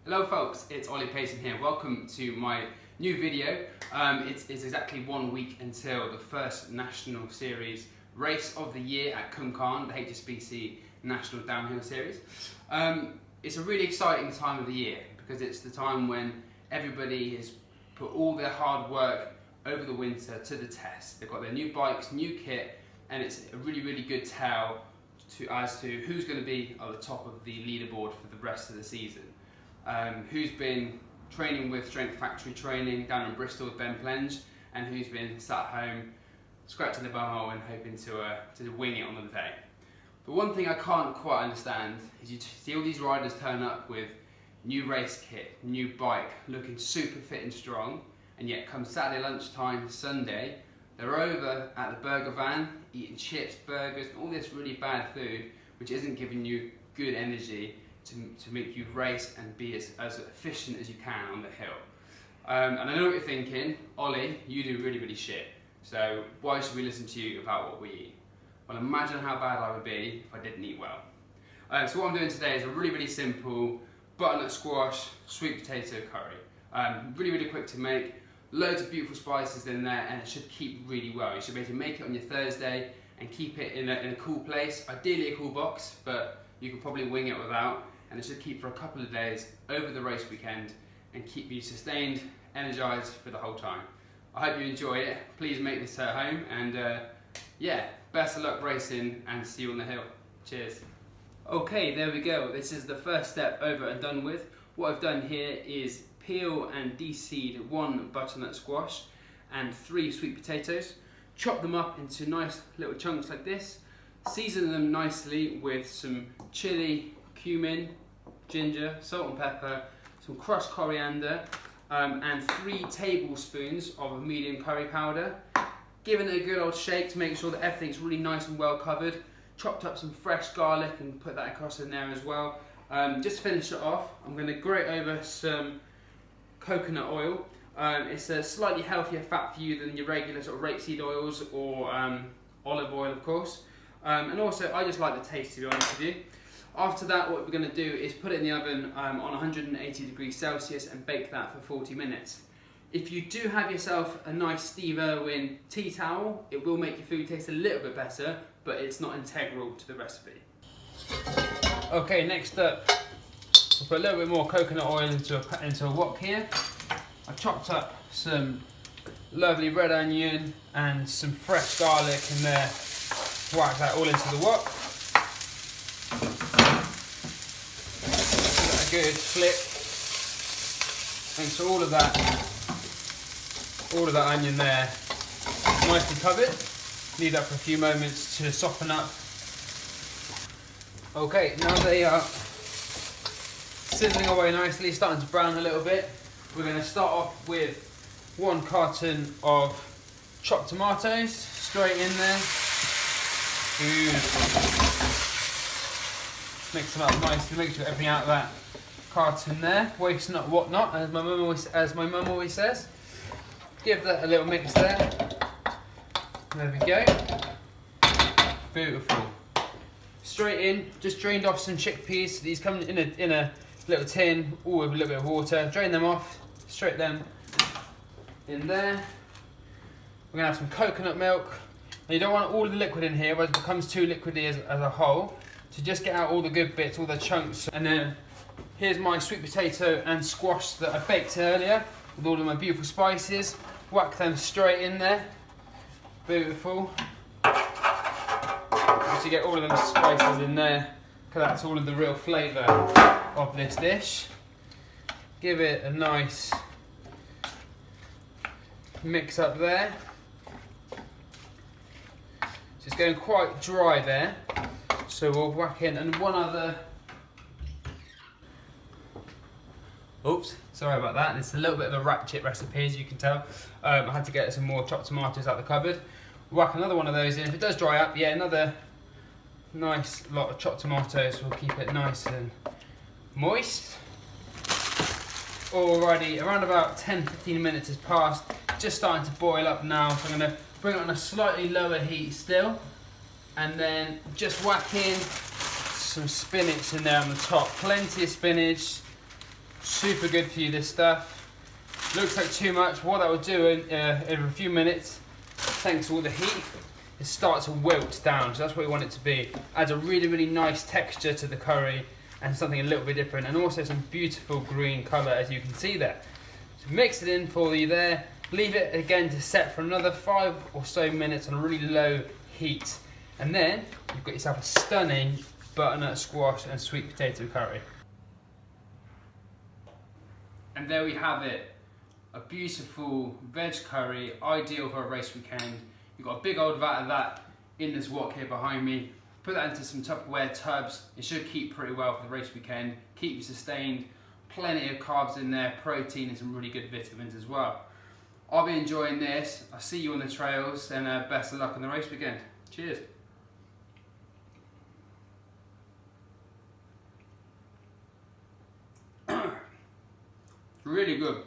Hello folks, it's Oli Paton here. Welcome to my new video. It's exactly 1 week until the first National Series race of the year at Cumcan, the HSBC National Downhill Series. It's a really exciting time of the year because it's the time when everybody has put all their hard work over the winter to the test. They've got their new bikes, new kit, and it's a really good tell as to who's going to be at the top of the leaderboard for the rest of the season. Who's been training with Strength Factory training down in Bristol with Ben Plenge, and who's been sat at home scratching the bumhole and hoping to wing it on the day. But one thing I can't quite understand is you see all these riders turn up with new race kit, new bike, looking super fit and strong, and yet come Saturday lunchtime, Sunday, they're over at the burger van eating chips, burgers, all this really bad food which isn't giving you good energy to make you race and be as efficient as you can on the hill. And I know what you're thinking, Ollie, you do really shit, so why should we listen to you about what we eat? Well, imagine how bad I would be if I didn't eat well. So what I'm doing today is a really simple butternut squash, sweet potato curry. Really quick to make, loads of beautiful spices in there, and it should keep really well. You should be able to make it on your Thursday and keep it in a cool place, ideally a cool box, but you can probably wing it without, and it should keep for a couple of days over the race weekend and keep you sustained, energized for the whole time. I hope you enjoy it. Please make this at home, and yeah, best of luck racing, and see you on the hill. Cheers. Okay, there we go. This is the first step over and done with. What I've done here is peel and de-seed 1 butternut squash and 3 sweet potatoes. Chop them up into nice little chunks like this. Season them nicely with some chili, cumin, ginger, salt and pepper, some crushed coriander, and 3 tablespoons of a medium curry powder. Giving it a good old shake to make sure that everything's really nice and well covered. Chopped up some fresh garlic and put that across in there as well. Just to finish it off, I'm going to grate over some coconut oil. It's a slightly healthier fat for you than your regular sort of rapeseed oils or olive oil, of course. And also, I just like the taste, to be honest with you. After that, what we're going to do is put it in the oven on 180 degrees Celsius and bake that for 40 minutes. If you do have yourself a nice Steve Irwin tea towel, it will make your food taste a little bit better, but it's not integral to the recipe. Okay, next up, we'll put a little bit more coconut oil into a wok here. I chopped up some lovely red onion and some fresh garlic in there. Whack that all into the wok. Give that a good flick. And so all of that onion there, nicely covered. Leave that for a few moments to soften up. Okay, now they are sizzling away nicely, starting to brown a little bit. We're going to start off with 1 carton of chopped tomatoes, straight in there. Beautiful. Mix them up nicely, make sure everything out of that carton there. Waste not, what not, as my mum always says. Give that a little mix there. There we go. Beautiful. Straight in, just drained off some chickpeas. These come in a little tin, all with a little bit of water. Drain them off, straight them in there. We're gonna have some coconut milk. Now you don't want all of the liquid in here, otherwise it becomes too liquidy as a whole. So just get out all the good bits, all the chunks. And then here's my sweet potato and squash that I baked earlier with all of my beautiful spices. Whack them straight in there. Beautiful. Once you get all of them spices in there, because that's all of the real flavour of this dish. Give it a nice mix up there. So it's going quite dry there, so we'll whack in and one other. Oops, sorry about that. It's a little bit of a ratchet recipe, as you can tell. I had to get some more chopped tomatoes out of the cupboard. Whack another one of those in. If it does dry up, yeah, another nice lot of chopped tomatoes will keep it nice and moist. Alrighty, around about 10-15 minutes has passed. Just starting to boil up now, so I'm going to bring it on a slightly lower heat still, and then just whack in some spinach in there on the top. Plenty of spinach. Super good for you, this stuff. Looks like too much. What that will do in a few minutes, thanks to all the heat, is start to wilt down. So that's what we want it to be. Adds a really, really nice texture to the curry and something a little bit different, and also some beautiful green colour, as you can see there. So mix it in for you there. Leave it again to set for another 5 or so minutes on a really low heat. And then you've got yourself a stunning butternut squash and sweet potato curry. And there we have it. A beautiful veg curry, ideal for a race weekend. You've got a big old vat of that in this wok here behind me. Put that into some Tupperware tubs. It should keep pretty well for the race weekend. Keep you sustained. Plenty of carbs in there, protein and some really good vitamins as well. I'll be enjoying this. I'll see you on the trails, and best of luck on the race weekend. Cheers. Really good.